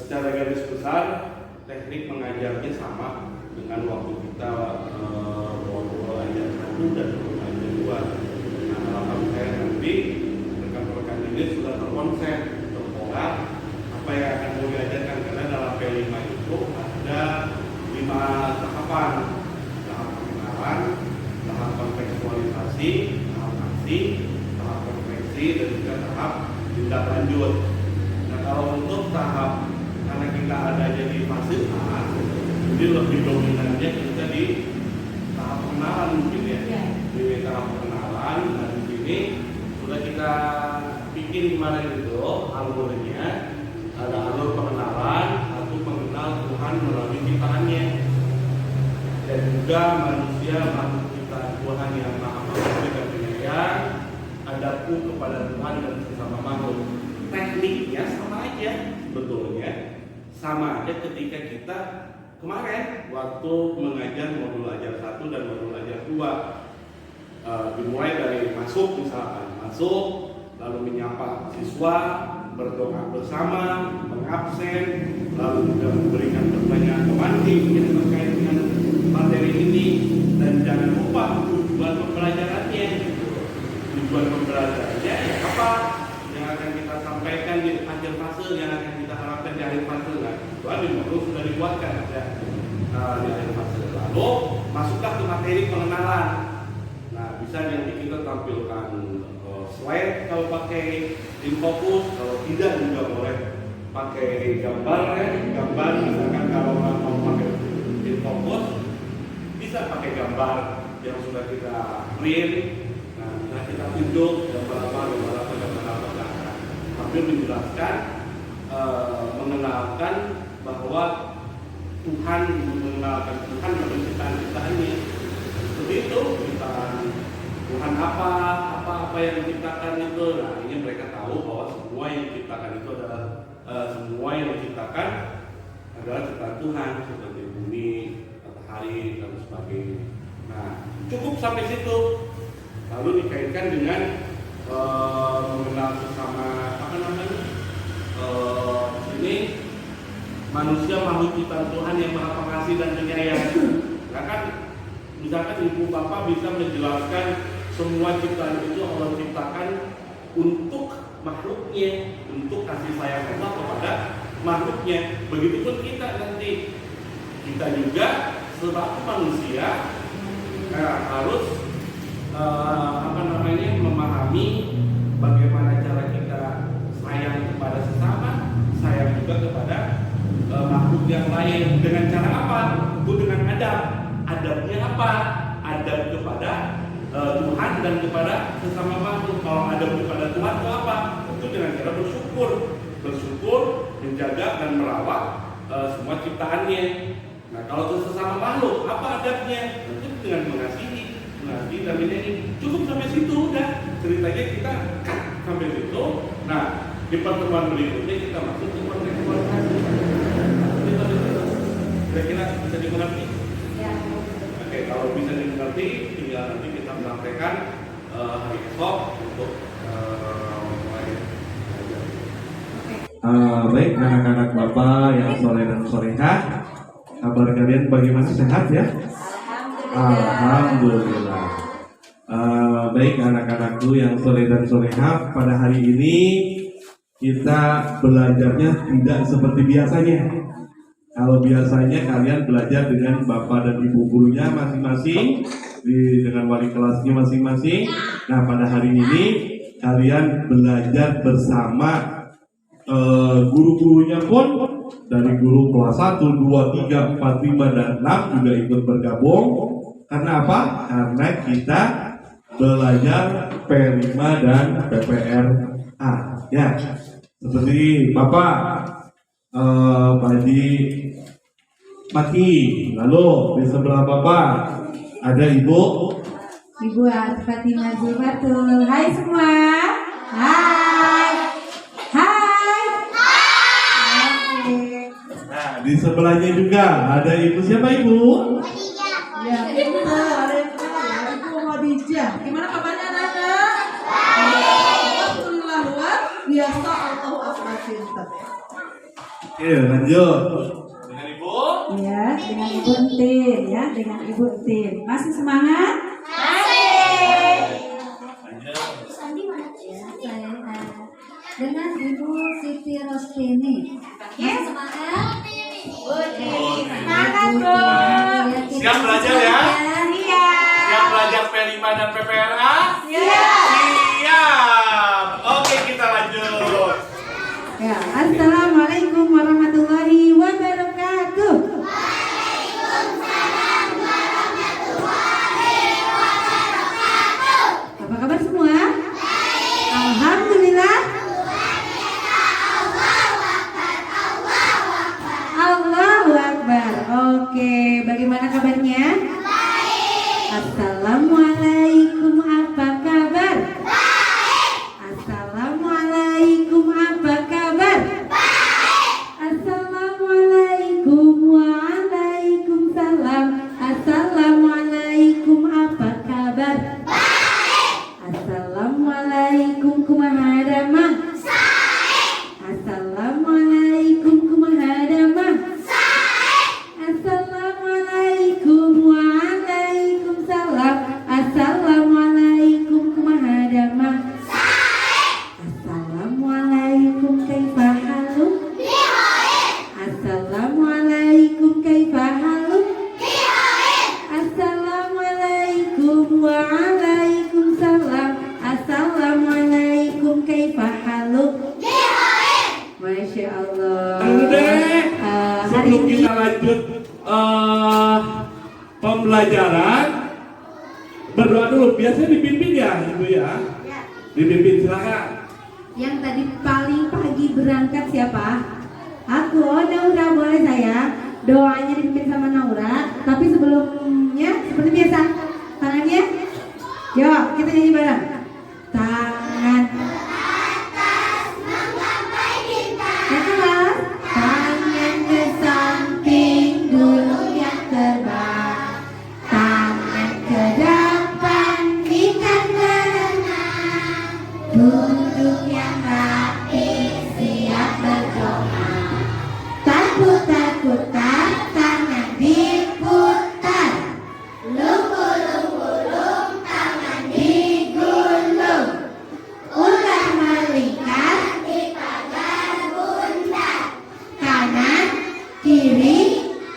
secara garis besar teknik mengajarnya sama dengan waktu kita modul ajar 1 dan modul ajar 2. Nah, harapan saya nanti rekan-rekan ini sudah terkonsep, terpola apa yang akan mau diajarkan, karena dalam P5 itu ada 5 tahapan: tahap pengenalan, tahap kontekstualisasi, tahap aksi, tahap refleksi, dan juga tahap tindak lanjut. Nah, kalau untuk tahap, karena kita adanya di fase A, jadi lebih dominannya kita di tahap pengenalan mungkin ya. Di tahap pengenalan, dan di sini sudah kita bikin kemarin itu alurnya. Ada alur pengenalan, satu mengenal Tuhan melalui ciptaannya, dan juga manusia makhluk ciptaan Tuhan yang maha pengasih dan penyayang, adabku kepada Tuhan dan sesama makhluk. Tekniknya sama aja, sebetulnya sama aja ketika kita kemarin waktu mengajar modul ajar 1 dan modul ajar 2. Dimulai dari masuk, misalkan masuk lalu menyapa siswa, berdoa bersama, mengabsen, lalu juga memberikan pertanyaan pemancing yang terkait dengan materi ini, dan jangan lupa tujuan pembelajarannya. Tujuan pembelajarannya ya apa yang akan kita sampaikan di akhir fase, yang akan kita harapkan di akhir fase. Nah, itu di modul sudah dibuatkan ya, di akhir fase. Lalu masuklah ke materi pengenalan. Nah, bisa nanti kita tampilkan slide kalau pakai infocus, kalau tidak juga boleh pakai gambar ya. Gambar misalkan kalau mau pakai infocus bisa pakai gambar yang sudah kita print. Nah, bisa kita tunjuk gambar apa. Nah, sambil menjelaskan, mengenalkan bahwa Tuhan, mengenalkan Tuhan melalui ciptaan-ciptaannya. Seperti itu, ciptaan Tuhan apa yang diciptakan itu. Nah, ini mereka tahu bahwa semua yang diciptakan itu adalah semua yang diciptakan adalah ciptaan Tuhan, seperti bumi, matahari, dan sebagainya. Nah, cukup sampai situ. Lalu dikaitkan dengan mengenal sesama ini manusia makhluk ciptaan Tuhan yang maha pengasih dan penyayang. Nah, kan misalkan ibu bapak bisa menjelaskan semua ciptaan itu Allah ciptakan untuk makhluknya, untuk kasih sayang Allah kepada makhluknya. Begitupun kita nanti, kita juga selaku manusia harus memahami bagaimana cara kita sayang kepada sesama, sayang juga kepada makhluk yang lain. Dengan cara apa? Itu dengan adab. Adabnya apa? Adab kepada Tuhan dan kepada sesama makhluk. Kalau adab kepada Tuhan itu apa? Itu dengan cara bersyukur, menjaga dan merawat semua ciptaannya. Nah, kalau itu sesama makhluk, apa adabnya? Itu dengan mengasihi dan ini cukup sampai situ udah. Ceritanya kita cut sampai situ. Nah, di pertemuan berikutnya kita masuk ke kontekstualisasi. Kira-kira bisa dimengerti? Ya. Oke, kalau bisa dimengerti, tinggal nanti kita sampaikan hari esok untuk mulai. Baik anak-anak Bapak yang soleh dan solehah, kabar kalian bagaimana, sehat ya? Alhamdulillah. Baik anak-anakku yang soleh dan solehah, pada hari ini kita belajarnya tidak seperti biasanya. Kalau biasanya kalian belajar dengan bapak dan ibu gurunya masing-masing, dengan wali kelasnya masing-masing. Nah, pada hari ini kalian belajar bersama guru-gurunya pun, dari guru kelas 1, 2, 3, 4, 5, dan 6 juga ikut bergabung. Karena apa? Karena kita belajar P5 dan PPRA ya. Seperti Bapak Pak Haji Maki, lalu di sebelah Bapak ada Ibu Fatimah Zulfatul. Hai semua. Hai. Nah, di sebelahnya juga ada Ibu, siapa Ibu? Ya, ada Ibu Khadijah. Gimana kabarnya anak-anak? Alhamdulillah luar biasa. Allahu akbar. Oke, lanjut. Dengan Ibu. Ya, dengan Ibu Entin ya, dengan Ibu Entin. Masih semangat? Masih. Lanjut. Saya dengan Ibu Siti Rostini. Masih semangat? Semangat, Bu. Siap belajar ya? Iya. Siap belajar P5 dan PPRA? Iya. Siap. Oke, kita lanjut. Ya, Assalamualaikum warahmatullahi wabarakatuh. Apa kabar semua? Alhamdulillah. Allahu Akbar. Oke, bagaimana kabarnya? Assalamualaikum, apa kabar? Assalamualaikum, apa kabar? Assalamualaikum, waalaikumsalam. Assalamualaikum, apa kabar? Assalamualaikum, kumaha damang? Assalamualaikum, kumaha damang? Assalamualaikum, waalaikumsalam. Assalamualaikum, kumaha damang? Assalamualaikum, kaifa haluk? Assalamualaikum, kaifa haluk? Assalamualaikum, waalaikumsalam. Assalamualaikum, kaifa haluk? Masya Allah. Deh, Hari sebelum ini kita lanjut pembelajaran, berdoa dulu. Biasanya dipimpin ya, Ibu ya? Dipimpin, silakan. yang tadi paling pagi berangkat siapa? Aku, Naura, boleh saya? Doanya dipimpin sama Naura, tapi sebelumnya seperti biasa, tangannya, yuk kita nyanyi bareng. Tangan yang keras, tangan ke samping, dulu yang terbang, tangan ke depan, ikan berenang, duduk yang rapi, siap berdoa. Takut-takutan, tangan diputar, lunggu-lunggu-lung, tangan digulung, ular melingkar di pagar bundar, kanan, kiri,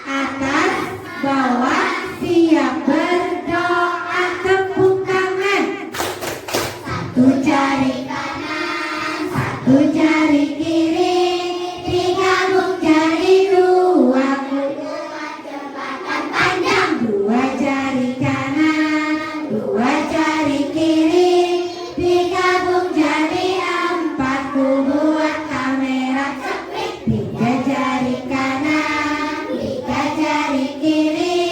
atas, bawah, siap berdoa. Tepuk tangan, satu jari kanan, satu jari kiri, digabung jadi dua, kubuat jembatan panjang. Dua jari kanan, dua jari kiri, digabung jadi empat, kubuat kamera ceplik. Tiga jari kanan, tiga jari kiri,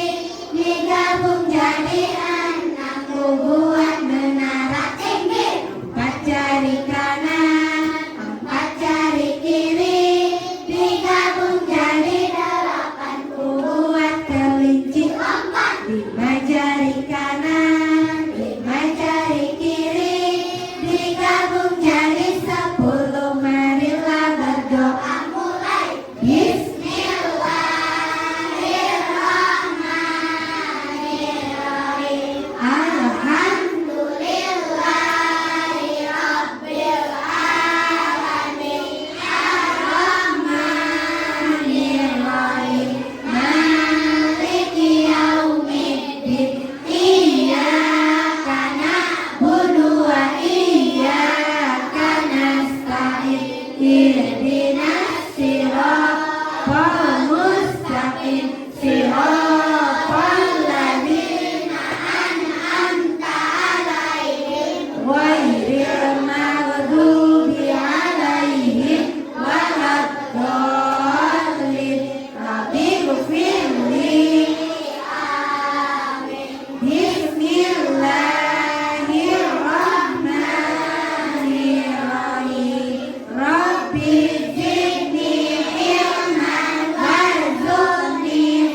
digabung jadi enam, kubuat menara tinggi. Empat jari kanan, empat jari kiri, digabung jadi delapan, kubuat kelinci lompat. Lima jari kanan, lima jari kiri, digabung jadi 10. Marilah berdoa mulai. Bismillahirrahmanirrahim. Alhamdulillahirabbil alamin. Ar-Rahmanirrahim. Maliki yaumiddin. Iyyaka na'budu wa iyyaka nasta'in. Ihdinas siratal mustaqim. Siratal ladzina an'amta 'alaihim ghairil maghdubi 'alaihim waladdallin. Rabbi ghfirli. Amin. Bismillahirrahmanirrahim. Rabbi zidni ilman warzuqni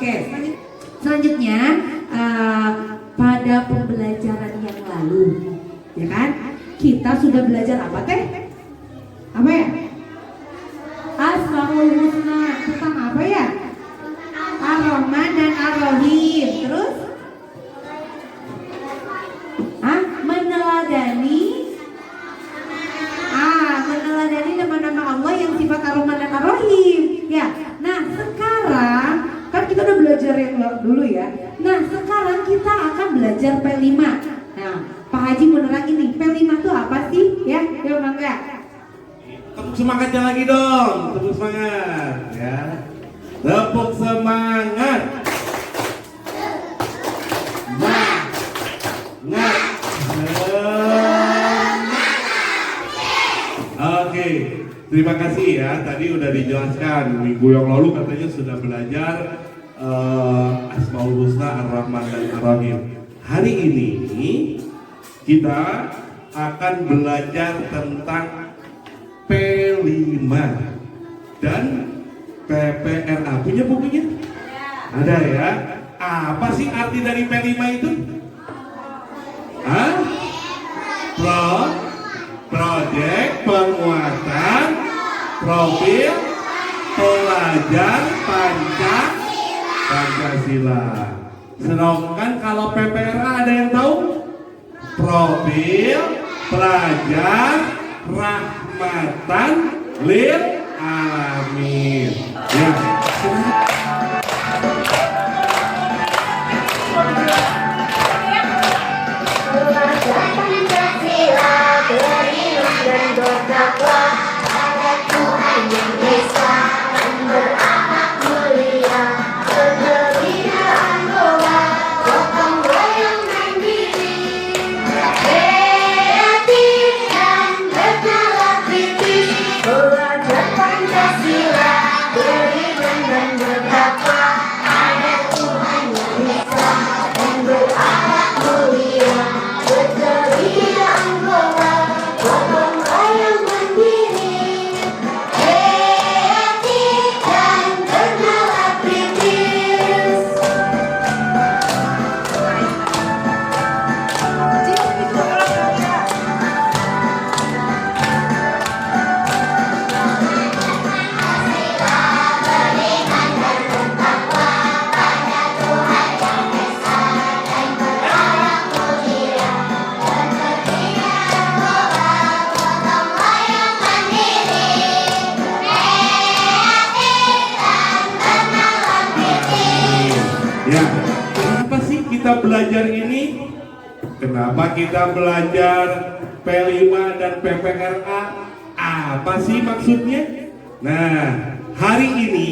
Oke, selanjutnya pada pembelajaran yang lalu, ya kan? Kita sudah belajar apa teh? Apa ya? Asmaul Husna, tentang apa ya? Ar-Rahman dan Ar-Rahim. Terus? Meneladani nama-nama Allah yang sifat Ar-Rahman dan Ar-Rahim. Ya. Nah, sekarang kan kita udah belajar yang dulu ya. Nah, sekarang kita akan belajar P5. Nah, Pak Haji mau nerangin nih, P5 itu apa sih? Ya, yuk Mangga. Tepuk semangatnya lagi dong, tepuk semangat ya. Tepuk semangat. Oke, terima kasih ya. Tadi udah dijelaskan. Minggu yang lalu katanya sudah belajar Asmaul Husna, Ar-Rahman dan Ar-Rahim. Hari ini kita akan belajar tentang P5 dan PPRA. Punya bukunya? Ada ya. Apa sih arti dari P5 itu? Hah? Project penguatan profil pelajar Pancasila. Sedangkan kalau PPRA ada yang tahu? Profil pelajar rahmatan lil alamin. Ya. Ya, kenapa sih kita belajar ini? Kenapa kita belajar P5 dan PPRA? Apa sih maksudnya? Nah, hari ini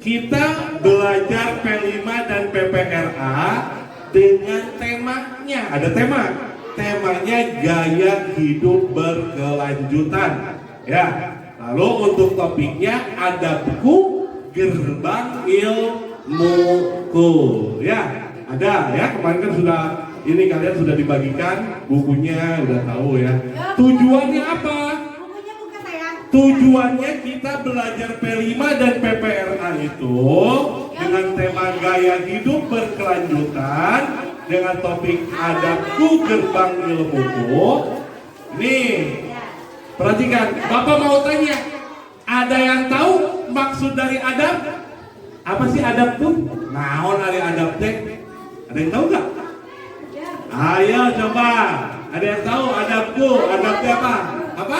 kita belajar P5 dan PPRA dengan temanya. Ada tema. Temanya gaya hidup berkelanjutan. Ya. Lalu untuk topiknya ada buku Gerbang Ilmuku. Ya, ada ya. Kemarin kan sudah ini kalian sudah dibagikan bukunya, udah tahu ya. Tujuannya apa? Bukunya buka saya. Tujuannya kita belajar P5 dan PPRA itu dengan tema gaya hidup berkelanjutan dengan topik adabku gerbang ilmuku. Nih, perhatikan, Bapak mau tanya, ada yang tahu maksud dari adab? Apa sih adab tuh? Naon ari adab teh? Ada yang tahu nggak? Ayo coba, ada yang tahu adabku? Adabnya apa? Apa?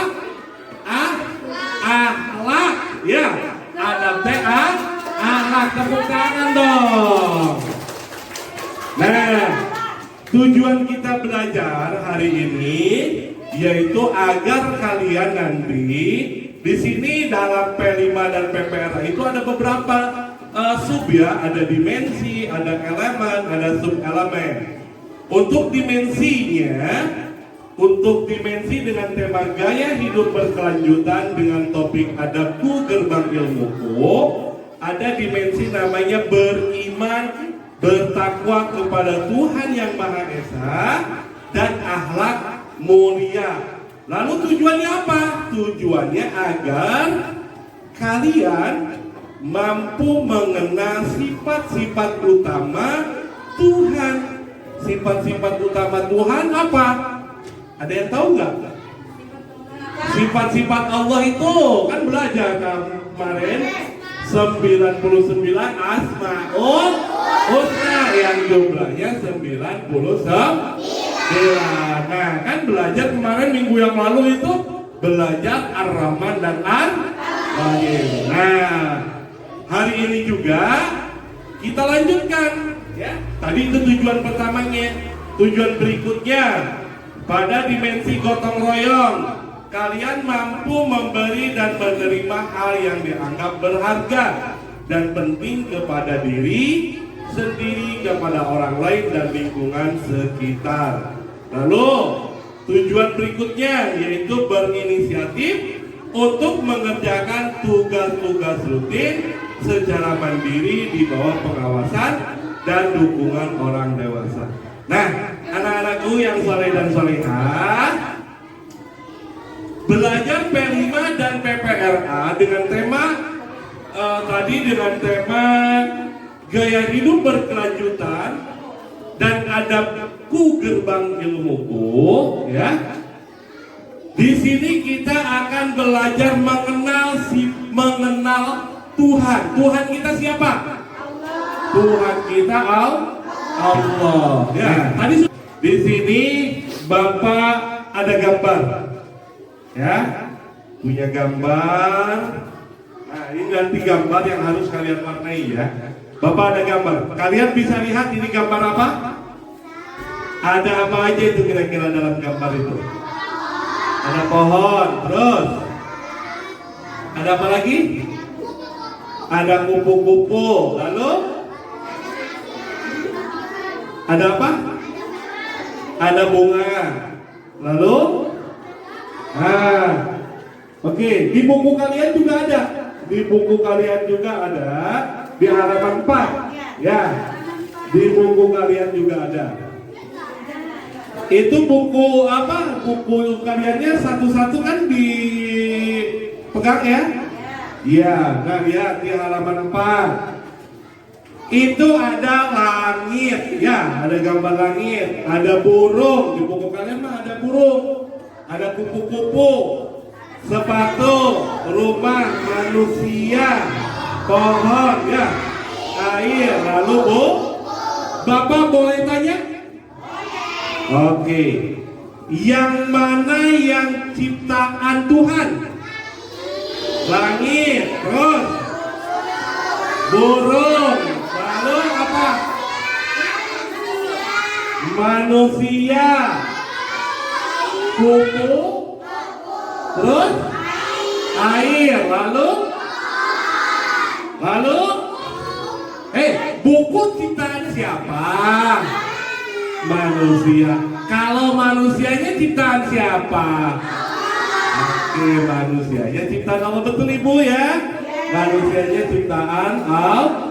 Akhlak, ya. Adab teh akhlak, tepuk tangan dong. Nah, tujuan kita belajar hari ini yaitu agar kalian nanti di sini dalam P5 dan PPRA itu ada beberapa sub ya, ada dimensi, ada elemen, ada sub elemen. Untuk dimensi dengan tema gaya hidup berkelanjutan dengan topik adabku gerbang ilmuku, ada dimensi namanya beriman, bertakwa kepada Tuhan yang Maha Esa, dan akhlak mulia. Lalu tujuannya apa? Tujuannya agar kalian mampu mengenal sifat-sifat utama Tuhan. Sifat-sifat utama Tuhan apa? Ada yang tahu nggak? Sifat-sifat Allah itu kan belajar kemarin 99 Asmaul Husna yang jumlahnya 99. Nah kan belajar kemarin minggu yang lalu itu belajar Ar-Rahman dan Ar-Rahim. Nah hari ini juga kita lanjutkan ya. Tadi itu tujuan pertamanya. Tujuan berikutnya pada dimensi gotong royong, kalian mampu memberi dan menerima hal yang dianggap berharga dan penting kepada diri sendiri, kepada orang lain dan lingkungan sekitar. Lalu tujuan berikutnya yaitu berinisiatif untuk mengerjakan tugas-tugas rutin secara mandiri di bawah pengawasan dan dukungan orang dewasa. Nah, anak-anakku yang soleh dan solehah, belajar P5 dan PPRA dengan tema tadi dengan tema gaya hidup berkelanjutan dan adabku gerbang ilmuku, ya. Di sini kita akan belajar mengenal Tuhan. Tuhan kita siapa? Allah. Tuhan kita Allah. Ya, tadi di sini Bapak ada gambar. Ya. Punya gambar. Nah, ini nanti gambar yang harus kalian warnai ya. Bapak ada gambar. Kalian bisa lihat ini gambar apa? Ada apa aja itu kira-kira dalam gambar itu? Ada pohon, terus ada apa lagi? Ada kupu-kupu, lalu ada apa? Ada bunga, lalu oke, di buku kalian juga ada. Di buku kalian juga ada di halaman 4. Ya. Di buku kalian juga ada. Itu buku apa? Buku kaliannya satu-satu kan dipegang ya? Iya, nah lihat di halaman 4. Itu ada langit, ya, ada gambar langit, ada burung, di buku kalian mah ada burung, ada kupu-kupu, sepatu, rumah, manusia, pohon, ya, air, lalu Bapak boleh tanya? Oke, yang mana yang ciptaan Tuhan? Langit, terus burung, lalu apa? Manusia, kupu, terus air, lalu buku ciptaan siapa? Manusia. Kalau manusianya ciptaan siapa? Oke, manusianya ciptaan Allah, betul Ibu ya? Manusianya ciptaan Allah.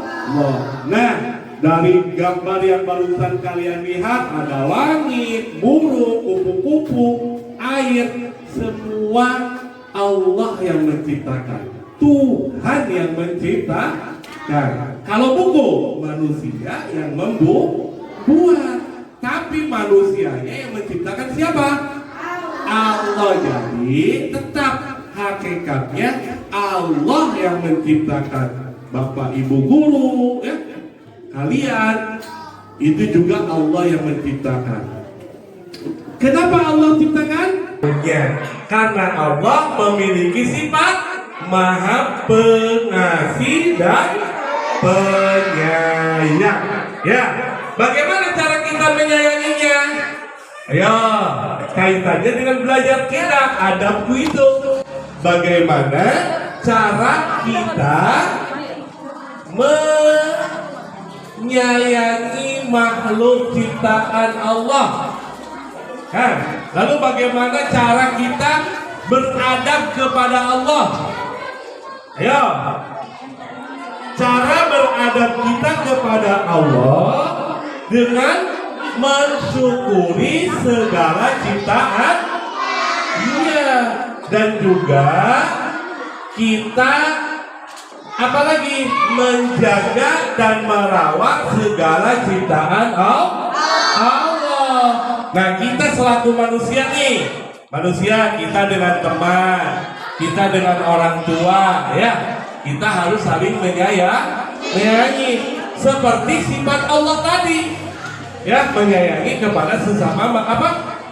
Nah, dari gambar yang barusan kalian lihat ada langit, burung, kupu-kupu, air, semua Allah yang menciptakan. Tuhan yang menciptakan. Kalau buku, manusia yang membuat. Tapi manusianya yang menciptakan siapa? Allah. Jadi tetap hakikatnya Allah yang menciptakan. Bapak Ibu guru ya, kalian itu juga Allah yang menciptakan. Kenapa Allah ciptakan? Ya, karena Allah memiliki sifat Maha Pengasih dan Penyayang. Ya. Bagaimana cara kita menyayanginya? Ayo, kaitannya dengan belajar kita, adabku itu. Bagaimana cara kita menyayangi makhluk ciptaan Allah? Lalu bagaimana cara kita beradab kepada Allah? Ayo, cara beradab kita kepada Allah dengan mensyukuri segala ciptaan, iya, dan juga kita apalagi menjaga dan merawat segala ciptaan Allah. Nah, kita selaku manusia nih, manusia kita dengan teman, kita dengan orang tua, ya, kita harus saling menyayangi seperti sifat Allah tadi, ya, menyayangi kepada sesama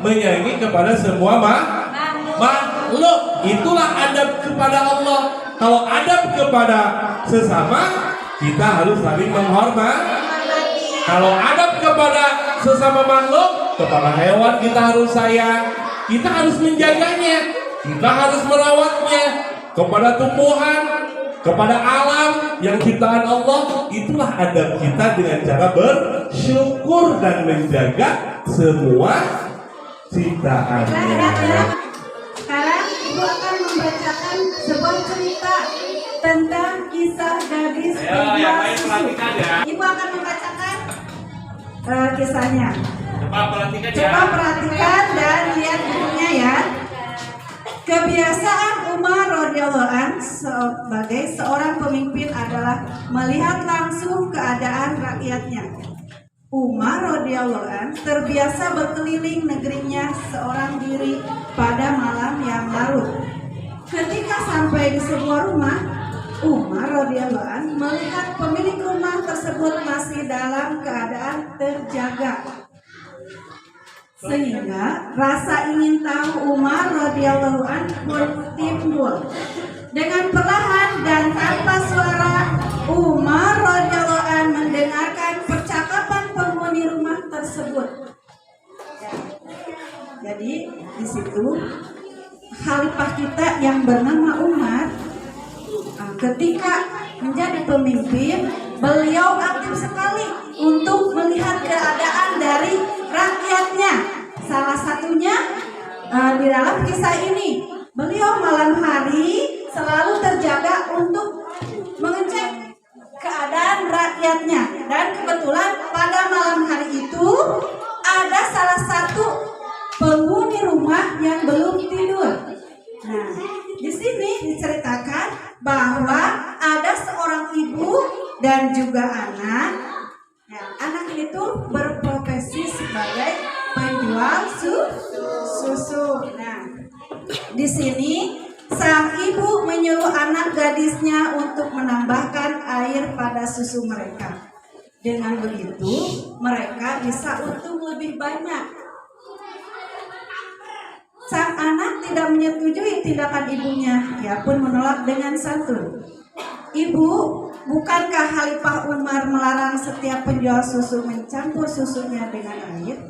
menyayangi kepada semua makhluk. Itulah adab kepada Allah. Kalau adab kepada sesama, kita harus saling menghormati. Kalau adab kepada sesama makhluk, kepada hewan kita harus sayang, kita harus menjaganya, kita harus merawatnya. Kepada tumbuhan, kepada alam yang ciptaan Allah, itulah adab kita dengan cara bersyukur dan menjaga semua ciptaannya. Sekarang Ibu akan membacakan sebuah cerita tentang kisah gadis penjual susu. Ibu akan membacakan kisahnya. Coba perhatikan dan lihat bukunya ya. Kebiasaan Umar radhiyallahu an sebagai seorang pemimpin adalah melihat langsung keadaan rakyatnya. Umar radhiyallahu an terbiasa berkeliling negerinya seorang diri pada malam yang larut. Ketika sampai di sebuah rumah, Umar radhiyallahu an melihat pemilik rumah tersebut masih dalam keadaan terjaga. Sehingga rasa ingin tahu Umar radhiyallahu an pun timbul. Dengan perlahan dan tanpa suara, Umar radhiyallahu an mendengarkan percakapan penghuni rumah tersebut. Jadi di situ khalifah kita yang bernama Umar, ketika menjadi pemimpin, beliau aktif sekali untuk melihat keadaan dari rakyatnya. Salah satunya di dalam kisah ini, beliau malam hari selalu terjaga untuk mengecek keadaan rakyatnya. Dan kebetulan pada malam hari itu ada salah satu penghuni rumah yang belum tidur. Nah, di sini diceritakan bahwa ada seorang ibu dan juga anak. Ya, anak itu berprofesi sebagai penjual susu. Nah, di sini sang ibu menyuruh anak gadisnya untuk menambahkan air pada susu mereka. Dengan begitu, mereka bisa untung lebih banyak. Sang anak tidak menyetujui tindakan ibunya. Ia pun menolak dengan santun. Ibu, bukankah Khalifah Umar melarang setiap penjual susu mencampur susunya dengan air?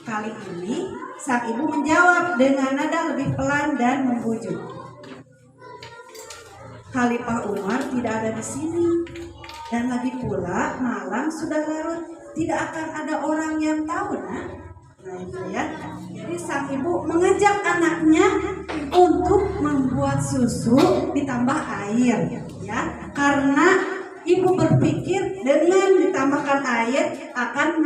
Kali ini, sang ibu menjawab dengan nada lebih pelan dan membujuk. Khalifah Umar tidak ada di sini. Dan lagi pula, malam sudah larut. Tidak akan ada orang yang tahu, nah. Nah itu ya. Jadi sang ibu mengajak anaknya untuk membuat susu ditambah air, ya. Karena ibu berpikir dengan ditambahkan air akan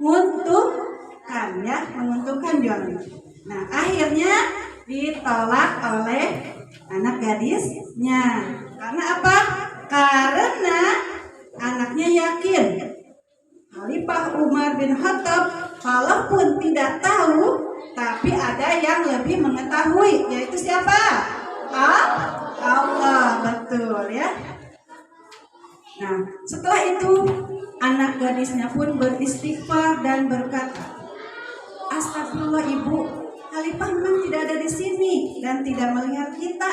menguntungkan jualan. Nah akhirnya ditolak oleh anak gadisnya. Karena apa? Karena anaknya yakin Khalifah Umar bin Khattab walaupun tidak tahu, tapi ada yang lebih mengetahui, yaitu siapa? Allah, betul ya. Nah, setelah itu anak gadisnya pun beristighfar dan berkata, "Astagfirullah ibu, Khalifah memang tidak ada di sini dan tidak melihat kita.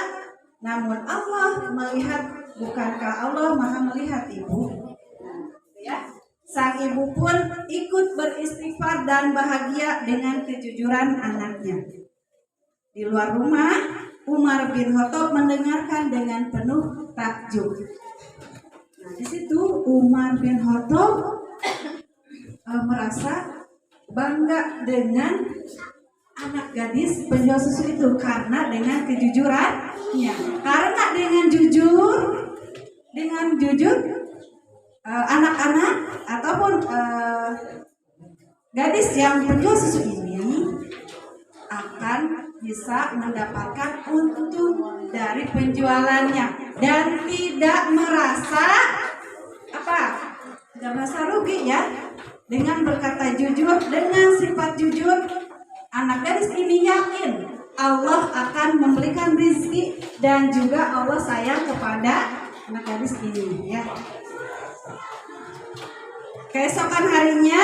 Namun Allah melihat, bukankah Allah Maha melihat ibu?" Ya. Sang ibu pun ikut beristighfar dan bahagia dengan kejujuran anaknya. Di luar rumah, Umar bin Khattab mendengarkan dengan penuh takjub. Nah, di situ Umar bin Khattab merasa bangga dengan anak gadis penjual susu itu karena dengan kejujurannya. Karena dengan jujur anak-anak ataupun gadis yang penjual susu ini akan bisa mendapatkan untung dari penjualannya dan tidak merasa apa? Tidak merasa rugi ya. Dengan berkata jujur, dengan sifat jujur, anak gadis ini yakin Allah akan memberikan rezeki dan juga Allah sayang kepada anak gadis ini ya. Keesokan harinya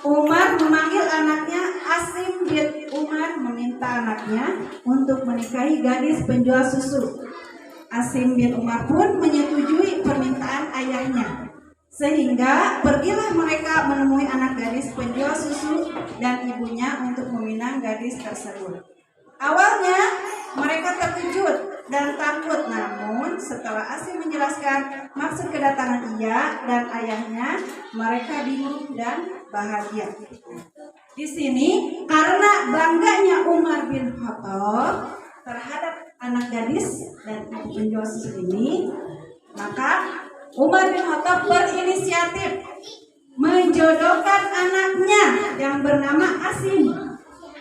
Umar memanggil anaknya. Asim bin Umar meminta anaknya untuk menikahi gadis penjual susu. Asim bin Umar pun menyetujui permintaan ayahnya. Sehingga pergilah mereka menemui anak gadis penjual susu dan ibunya untuk meminang gadis tersebut. Awalnya mereka terkejut dan takut, namun setelah Asim menjelaskan maksud kedatangan ia dan ayahnya, mereka bingung dan bahagia. Di sini karena bangganya Umar bin Khattab terhadap anak gadis dan ibu penjual susu ini, maka Umar bin Khattab berinisiatif menjodohkan anaknya yang bernama Asim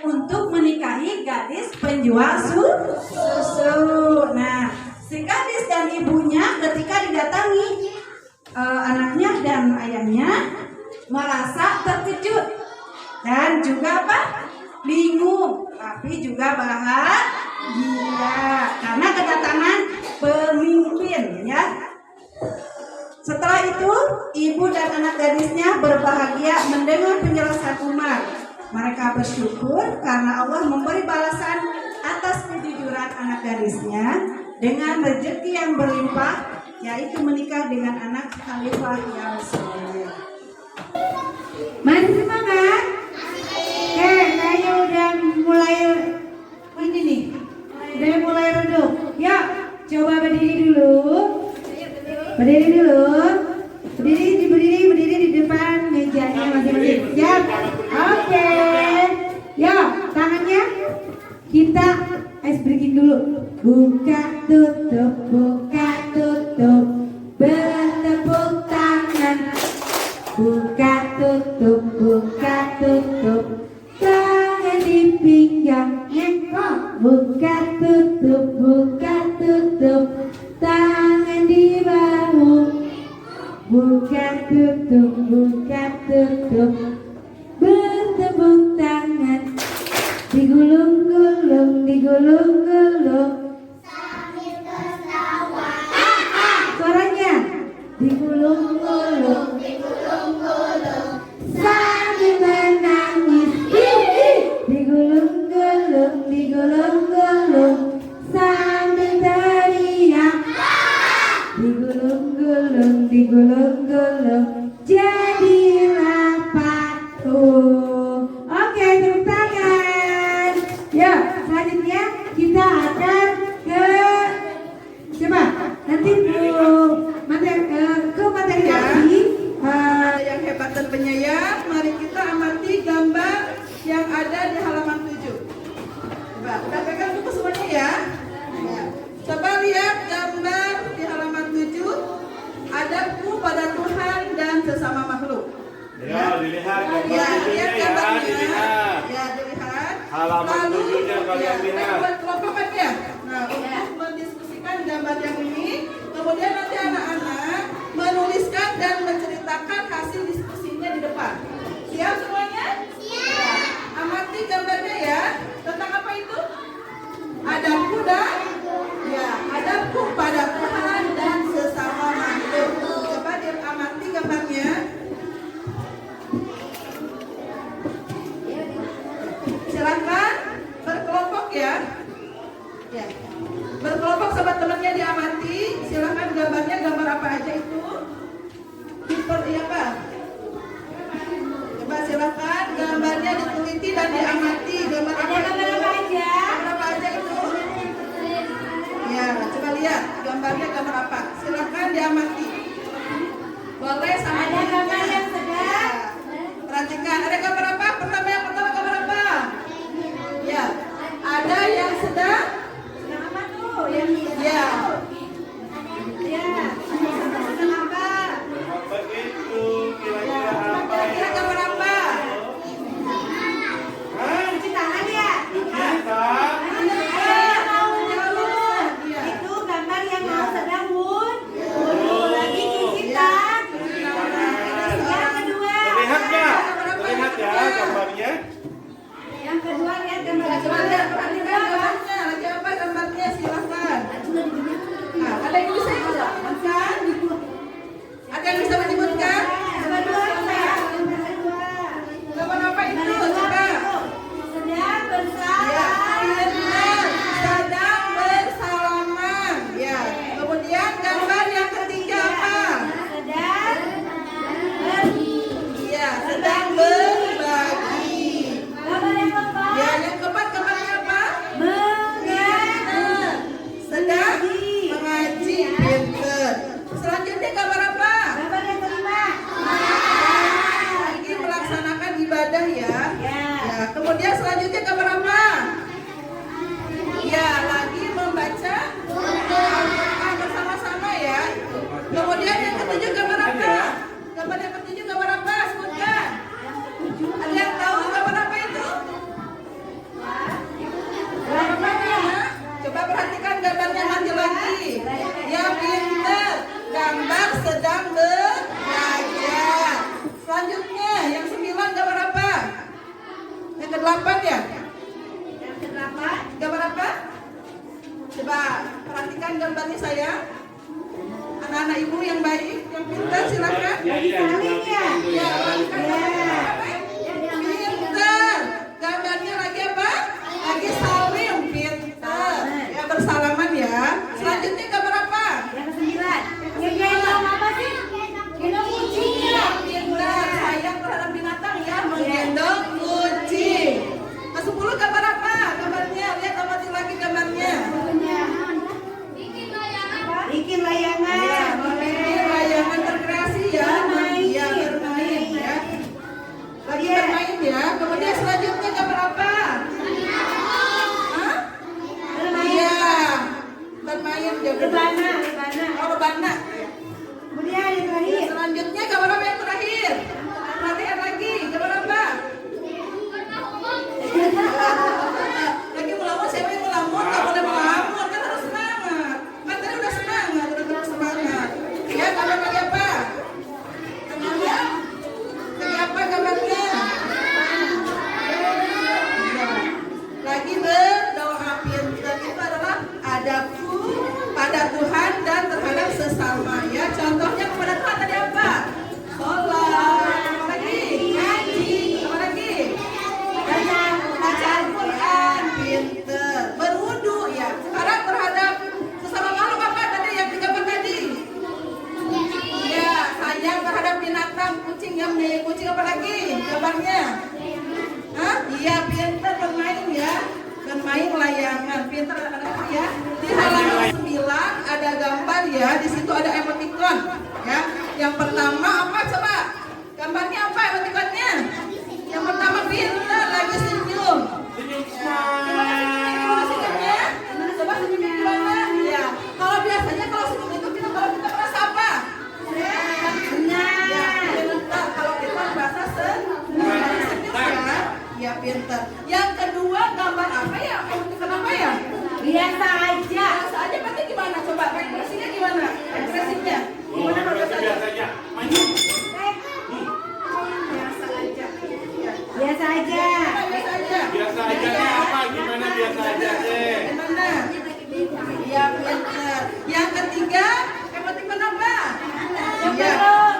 untuk menikahi gadis penjual susu. Nah, si gadis dan ibunya ketika didatangi anaknya dan ayahnya merasa terkejut dan juga apa? Bingung, tapi juga bahagia karena kedatangan pemimpin ya. Setelah itu, ibu dan anak gadisnya berbahagia mendengar penjelasan Umar. Mereka bersyukur karena Allah memberi balasan atas kejujuran anak gadisnya dengan rezeki yang berlimpah, yaitu menikah dengan anak khalifah yang soleh. Masih semangat? Saya udah mulai ini nih. Udah mulai redup. Yuk, coba berdiri dulu. Berdiri di depan mejanya masing-masing. Siap? Oke. Yuk, tangannya kita ice breaking dulu. Buka tutup, bertepuk tangan. Buka tutup, tangan di pinggangnya. Buka tutup, tangan di bahu. Buka tutup, bertepuk tangan. Digulung-gulung, sambil tertawa. Suaranya digulung-gulung, sambil menangis. Digulung-gulung, sambil teriak. Digulung-gulung, jadilah patuh. Oke, tepuk tangan. Yuk, selanjutnya kita akan ke coba nanti ke materi lagi. Yang hebat dan penyayang, mari kita amati gambar yang ada di halaman 7. Coba, udah pegang buku semuanya ya. Coba lihat gambar di halaman 7. Adabku pada Tuhan dan sesama makhluk. Ya, dilihat gambar Ya, lihat tujuhnya ya, gambarnya. dilihat. Ya, dilihat. Halaman tujuhnya kalian lihat. Buat kelompokan ya. Nah, untuk mendiskusikan gambar yang ini, kemudian nanti anak-anak menuliskan dan menceritakan hasil diskusinya di depan. Siap semuanya? Siap. Amati gambarnya ya. Tentang apa itu? Adabku dan adabku pada Tuhan dan sesama makhluk. Coba diamati gambarnya. Silakan berkelompok ya. Berkelompok sama temannya diamati. Silakan gambarnya gambar apa aja. Pintar silakan. Lagi saling ya? Ya, Ya. pintar. Gambarnya lagi apa? Lagi salim, pintar. Ya, bersalaman ya. Selanjutnya gambar apa? Yang ke-9. Gendong apa sih? Gendong kucing ya? Pintar, sayang terhadap binatang ya, menggendong kucing. Ke-10 gambar apa? Gambarnya, lihat amati lagi gambarnya. Bikin layangan. Ya, bikin layangan berkreasi ya. Bermain. Ya, bermain ya. Lagi bermain ya. Kemudian selanjutnya gambar apa? Hah? Iya, bermain ya. Rebana. Oh, rebana. Kemudian yang terakhir. Selanjutnya gambar apa yang terakhir? Perhatian lagi, gambar apa? Lagi melamun, siapa yang melamun? Gak boleh melamun, kan harus semangat. Kan tadi udah semangat, udah terus semangat. Ya, gambar lagi apa? Gambarnya? Lagi apa gambarnya? Ya. Lagi berdoa pintar itu adalah adabku pada Tuhan dan terhadap sesama ya. Contohnya kepada Tuhan tadi apa? Sholat. Apa lagi? Ngaji. Apa lagi? Baca Al-Quran. Pintar. Berwudu ya. Sekarang terhadap sesama makhluk apa tadi yang digambar tadi? Ya, sayang terhadap binatang, kucing yang milik kucing apa lagi? Gambarnya? Hah? Iya, pintar bermain ya. Bermain layangan. Pintar anak-anak ya. Di halaman 9 ada gambar ya. Di situ ada emoticon ya. Yang pertama apa coba? Gambarnya apa emoticonnya? Yang pertama pintar lagi senyum. Gimana senyumnya? Coba senyumnya gimana? Ya. Kalau biasanya kalau senyum itu kita kalau kita merasa apa? Ya, pintar. Kalau kita merasa senyum ya. Ya, pintar. Yang kedua gambar apa ya? Emoticon apa ya? Biasa aja. Biasa aja berarti gimana? Coba ekspresinya gimana? Ekspresinya gimana kalau biasa aja? Biasa aja. Ya. Biasa aja. Biasa aja. Biasa aja apa? Gimana biasa aja deh? Gimana? Ya, pintar. Yang ketiga emoticon apa? Ya.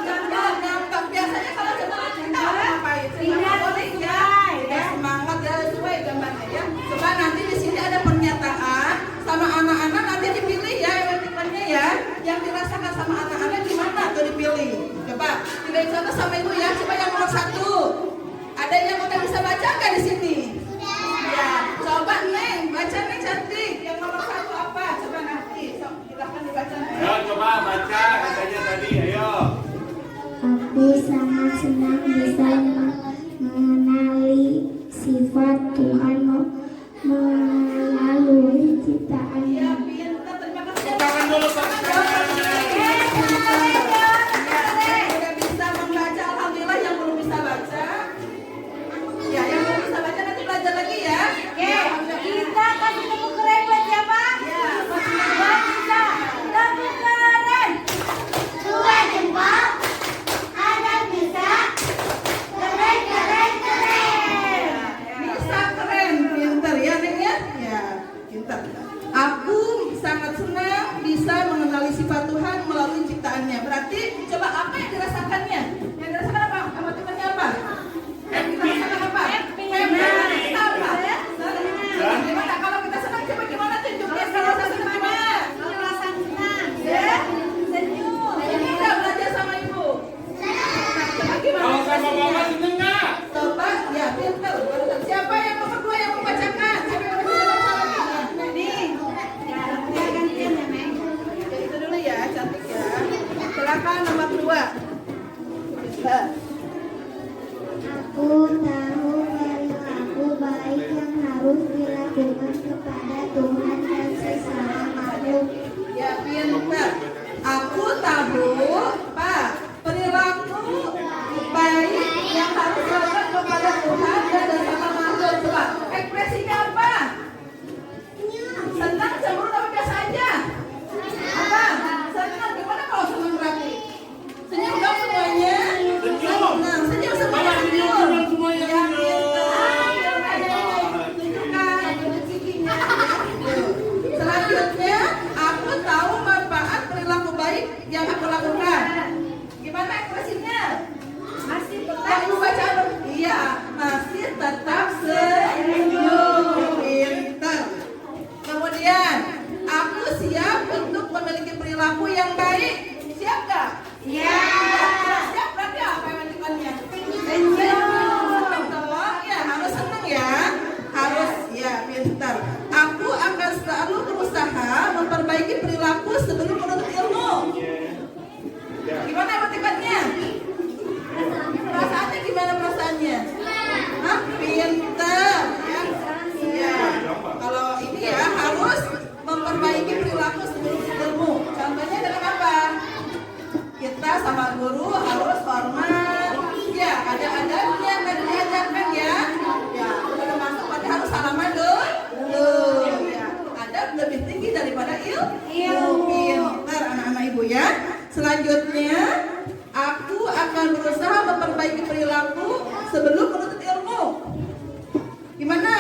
Gampang. Biasanya kalau coba kita ngapain? Tidak Boleh ya. sesuai, Ya, semangat ya sesuai gambarnya ya. Coba nanti di sini ada pernyataan sama anak-anak nanti dipilih ya emoticonnya ya. Yang dirasakan sama anak-anak gimana tuh dipilih. Coba pilih contoh sama ibu ya. Coba yang nomor 1. Ada yang udah bisa baca nggak di sini? Ya. Coba Neng, baca Neng cantik. Yang nomor 1 apa? Coba nanti. Silahkan dibaca. Neng. Ayo coba baca katanya tadi, ayo. Aku sangat senang bisa mengenali sifat Tuhan melalui ciptaannya. Ya, pintar. Terima kasih. Tangan dulu, tangan. Udah bisa membaca, alhamdulillah. Yang belum bisa baca ya, yang belum bisa baca nanti belajar lagi ya. Oke, kita kasih tepuk keren buat siapa? Ya, Buat kita. Tepuk keren. Dua jempol, ada bisa, keren. bisa keren, pintar ya Neng ya. Ya, pintar. Aku sangat senang bisa mengenali sifat Tuhan melalui ciptaannya. Berarti coba apa yang dirasakannya? Yang dirasakan apa? Emoticonnya apa? Yang dirasakan apa? Happy. Kita apa? Gimana kalau kita senang? Coba gimana tunjuknya? Kalau saya senang gimana? Merasa senang. Ya? Senyum. Kita belajar sama ibu. Coba gimana? Kalau sama mama seneng nggak? Coba, ya pintar. Siapa yang nomor 2 yang membacakan? Siapa yang bisa baca lagi? Nih. Ya, gantian ya, Meng. Ya, itu dulu ya, cantik ya. Silakan nomor 2. Bisa. Aku tahu perilaku baik yang harus dilakukan kepada Tuhan dan sesama makhluk. Ya, pintar. Aku tahu apa? Perilaku baik yang harus dilakukan kepada Tuhan dan sesama makhluk. Coba, ekspresinya apa? Senang, cemburu, tapi biasa aja. Apa? Senang, gimana kalau senang berarti? Senyum dong semuanya. Senang, senyum semuanya. Senyum semuanya. Ya, pintar. Tunjukkan giginya. Selanjutnya, aku tahu manfaat perilaku baik yang aku lakukan. kita sama guru harus hormat. Ya, ada adabnya kan diajarkan ya. Ya, termasuk pada harus salaman dulu. Ya, adab lebih tinggi daripada ilmu. Pintar anak-anak ibu ya. Selanjutnya, aku akan berusaha memperbaiki perilaku sebelum menuntut ilmu. Gimana?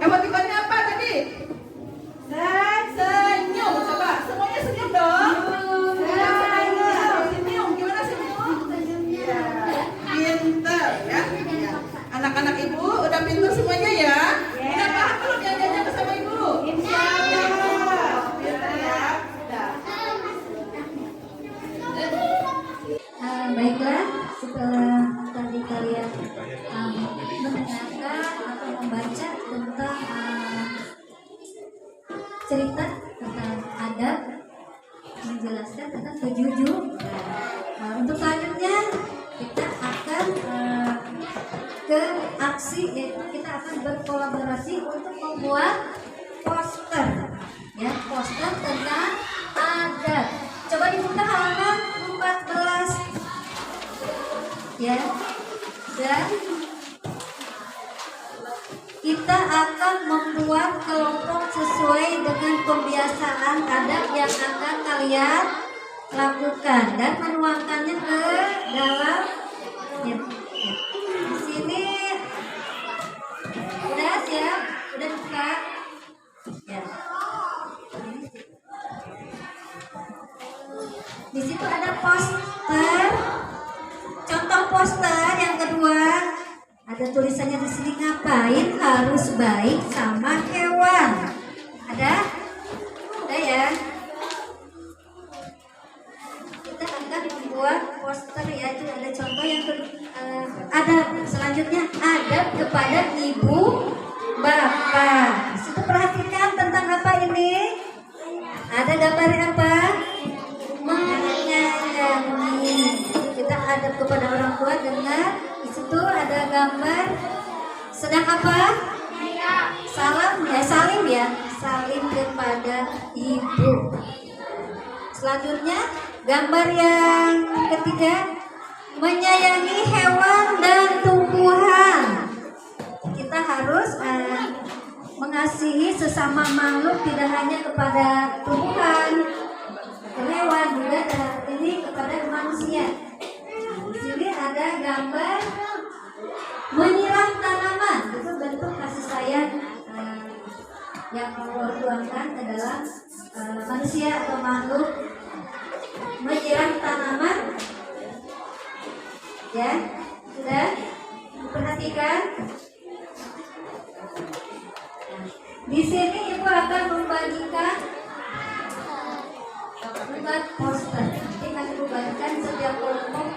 Emotikonnya apa tadi? Senyum. Coba semuanya senyum dong. Senyum. Gimana senyum? Pintar ya. Anak-anak ibu udah pintar semuanya ya. Udah paham belum yang diajarkan sama ibu? Insyaallah. Pintar ya. Baiklah, setelah tadi kalian mendengarkan atau membaca tentang cerita tentang adab, menjelaskan tentang kejujuran. Untuk selanjutnya kita akan ke aksi, yaitu kita akan berkolaborasi untuk membuat poster, ya, poster tentang adab. Coba dibuka halaman 14, ya, dan kita akan membuat kelompok sesuai dengan kebiasaan adab yang akan kalian lakukan dan menuangkannya ke dalam, ya. Di sini udah siap, udah buka, ya. Di situ ada poster, contoh poster yang kedua. Ada tulisannya di sini, ngapain harus baik sama hewan. Ada ya. Kita akan membuat poster ya. Itu ada contoh yang ada selanjutnya, adab kepada ibu bapak. Situ perhatikan tentang apa ini. Ada gambarnya apa? Menyayangi. Kita adab kepada orang tua dengan di situ ada gambar sedang apa? Salam ya, salim ya, salim kepada ibu. Selanjutnya gambar yang ketiga, menyayangi hewan dan tumbuhan. Kita harus mengasihi sesama makhluk, tidak hanya kepada tumbuhan, hewan, juga ini kepada manusia. Di sini ada gambar menyiram tanaman, itu bentuk kasih sayang yang Allah tuangkan ke dalam manusia atau makhluk. Menyiram tanaman, ya, sudah perhatikan. Di sini ibu akan membagikan membuat poster. Nanti akan dibagikan setiap kelompok.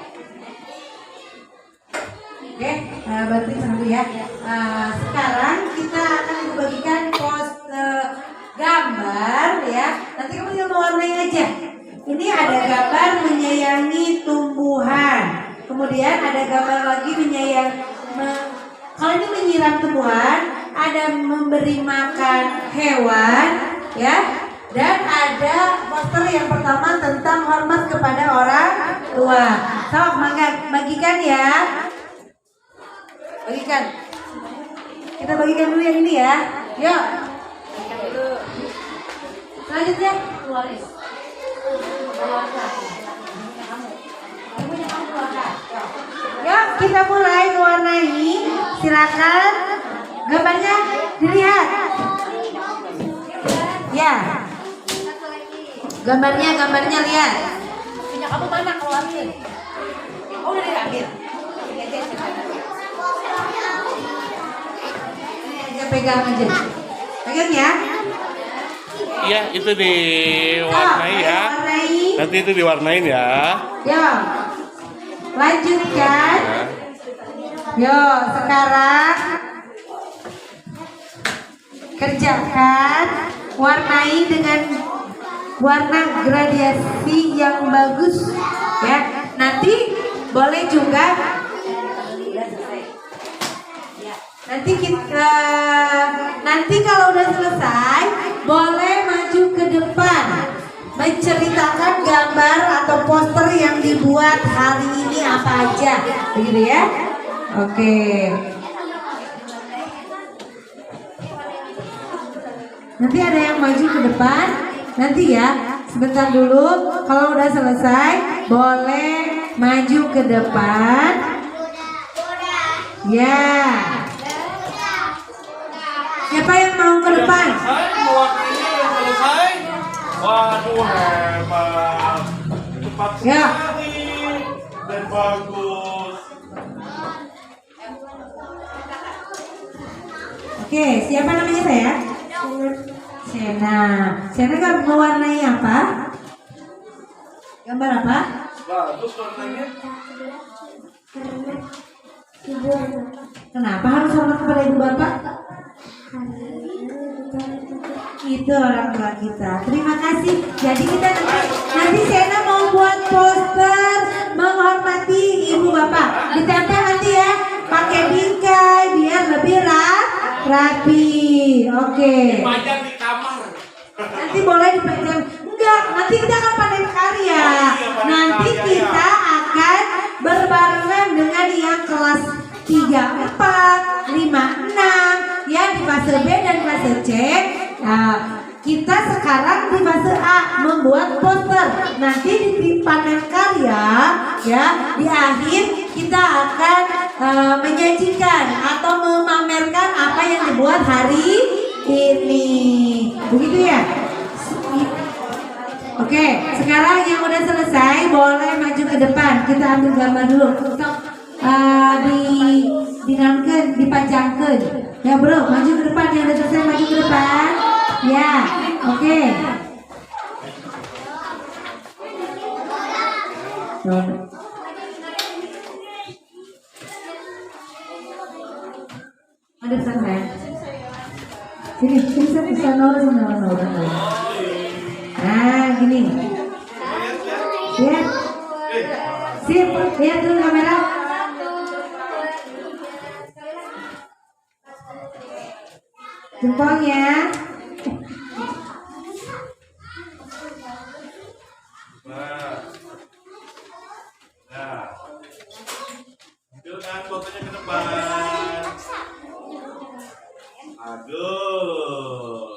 Oke, berarti dulu ya. Sekarang kita akan membagikan poster gambar ya. Nanti kamu tinggal mewarnai aja. Ini ada gambar menyayangi tumbuhan. Kemudian ada gambar lagi kalau ini menyiram tumbuhan, ada memberi makan hewan, ya. Dan ada poster yang pertama tentang hormat kepada orang tua. Sok, bagikan ya. Bagikan. Kita bagikan dulu yang ini ya. Yuk. Selanjutnya keluarin. Yuk, kita mulai mewarnai. Silakan. Gambarnya dilihat. Ya. Gambarnya lihat. Punya kamu mana, keluarin. Oh, udah diambil. Pegang aja. Pegang ya. Iya, itu diwarnai ya. Nanti itu diwarnain ya. Yo. Lanjutkan. Yo, sekarang kerjakan, warnai dengan warna gradasi yang bagus ya. Nanti boleh juga nanti kalau udah selesai boleh maju ke depan menceritakan gambar atau poster yang dibuat hari ini apa aja, begitu ya? Oke. Nanti ada yang maju ke depan, nanti ya. Sebentar dulu, kalau udah selesai boleh maju ke depan. Ya. Siapa yang mau ke depan? Mewakili yang selesai. Waduh, hebat. Cepat Ya. sekali dan bagus. Oke, siapa namanya saya? Sena. Sena kan mewarnai apa? Gambar apa? Bagus warnanya. Kenapa harus hormat kepada ibu bapak? Itu orang tua kita. Terima kasih. Jadi kita nanti Sena mau buat poster menghormati ibu bapak. Ditempel nanti ya, pakai bingkai biar lebih rapi. Oke. Dipajang di kamar. Nanti boleh dipajang. Enggak, nanti kita akan panen karya. Nanti kita akan berbarengan dengan yang kelas 3, 4, 5, 6 ya, di fase B dan fase C. Nah, kita sekarang di fase A membuat poster. Nanti di panen karya ya, di akhir kita akan menyajikan atau memamerkan apa yang dibuat hari ini. Begitu ya? Oke, sekarang yang udah selesai boleh maju ke depan. Kita ambil gambar dulu. Dinamkan, dipajangkan. Ya bro, maju ke depan. Yang udah selesai maju ke depan. Ya, oke. Ada pesan saya. Sini, bisa nol. Nah, gini. Lihat. Sip, lihat dulu kamera. Jempolnya. Nah. Ambilkan fotonya ke depan. Aduh.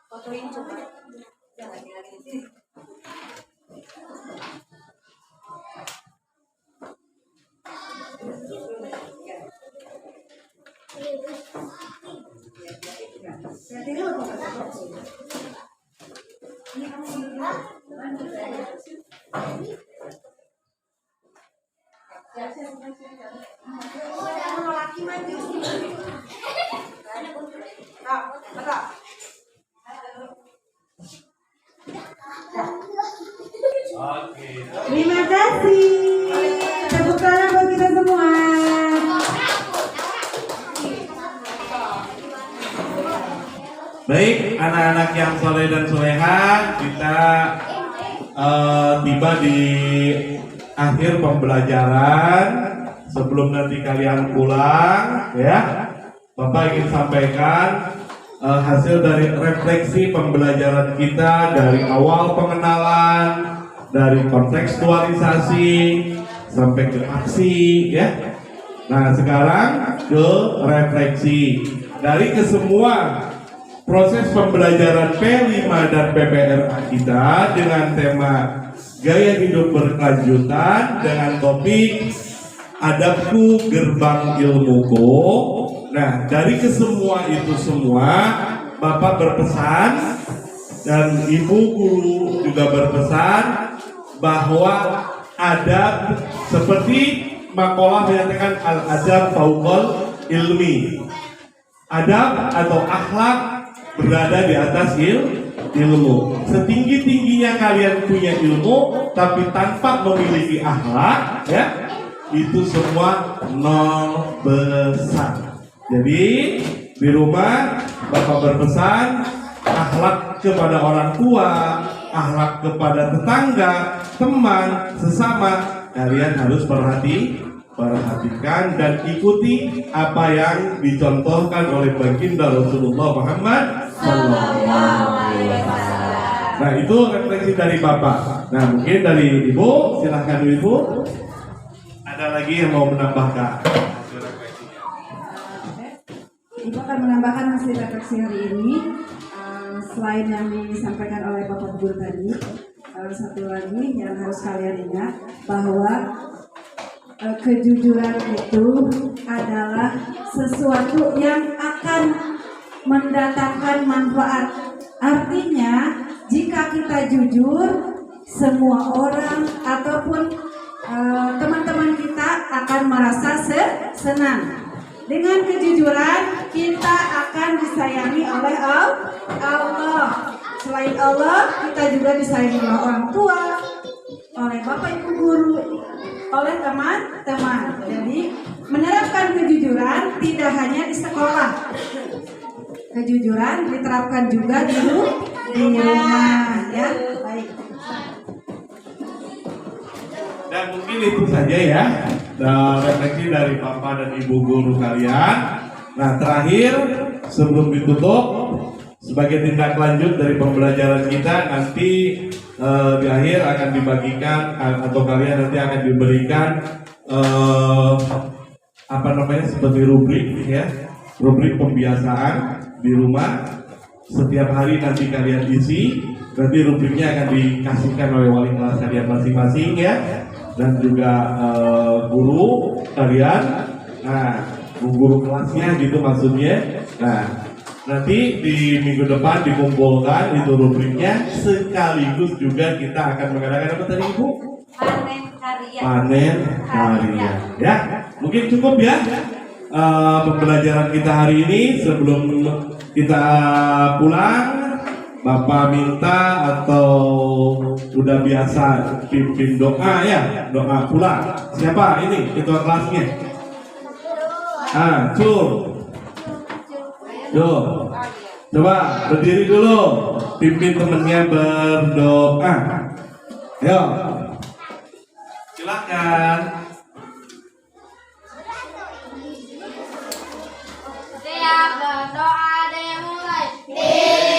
Fotoin coba. Jangan lagi di sini. Oke. Terima kasih. Tepuk tangan buat kita semua. Baik, anak-anak yang soleh dan soleha, kita tiba di akhir pembelajaran. Sebelum nanti kalian pulang, ya, Bapak ingin sampaikan hasil dari refleksi pembelajaran kita dari awal pengenalan, dari kontekstualisasi sampai ke aksi, ya. Nah, sekarang ke refleksi dari kesemua proses pembelajaran P5 dan PPRA kita dengan tema gaya hidup berkelanjutan dengan topik adabku gerbang ilmuku. Nah, dari kesemua itu semua Bapak berpesan dan Ibu guru juga berpesan bahwa adab seperti makalah menyatakan al-adab fauqal ilmi. Adab atau akhlak berada di atas ilmu. Setinggi-tingginya kalian punya ilmu tapi tanpa memiliki akhlak, ya, itu semua nol besar. Jadi di rumah Bapak berpesan akhlak kepada orang tua, akhlak kepada tetangga, teman, sesama, kalian harus perhatikan dan ikuti apa yang dicontohkan oleh baginda Rasulullah Muhammad sallallahu alaihi wasallam. Nah, itu refleksi dari Bapak. Nah, mungkin dari Ibu, silahkan Ibu. Ada lagi yang mau menambahkan hasil refleksinya? Ibu akan menambahkan hasil refleksi hari ini. Selain yang disampaikan oleh Bapak Guru tadi, satu lagi yang harus kalian ingat bahwa kejujuran itu adalah sesuatu yang akan mendatangkan manfaat. Artinya, jika kita jujur, semua orang ataupun teman-teman kita akan merasa senang. Dengan kejujuran, kita akan disayangi oleh Allah. Selain Allah, kita juga disayangi oleh orang tua, oleh Bapak Ibu guru, oleh teman-teman. Jadi, menerapkan kejujuran tidak hanya di sekolah. Kejujuran diterapkan juga di rumah, ya. Baik. Dan mungkin itu saja ya, refleksi dari Bapak dan Ibu guru kalian. Nah, terakhir sebelum ditutup, sebagai tindak lanjut dari pembelajaran kita, nanti di akhir akan dibagikan atau kalian nanti akan diberikan seperti rubrik ya, rubrik pembiasaan di rumah. Setiap hari nanti kalian isi, nanti rubriknya akan dikasihkan oleh wali kelas kalian masing-masing ya, dan juga guru kalian. Nah, guru kelasnya gitu maksudnya. Nah, nanti di minggu depan dikumpulkan itu rubriknya, sekaligus juga kita akan mengadakan apa tadi Ibu? Panen karya. Panen karya. Ya, mungkin cukup ya pembelajaran kita hari ini. Sebelum kita pulang, Bapak minta atau udah biasa pimpin doa ya, doa pulang. Siapa ini ketua kelasnya? Coba berdiri dulu, pimpin temennya berdoa. Ayo, silakan. Siap, berdoa dimulai.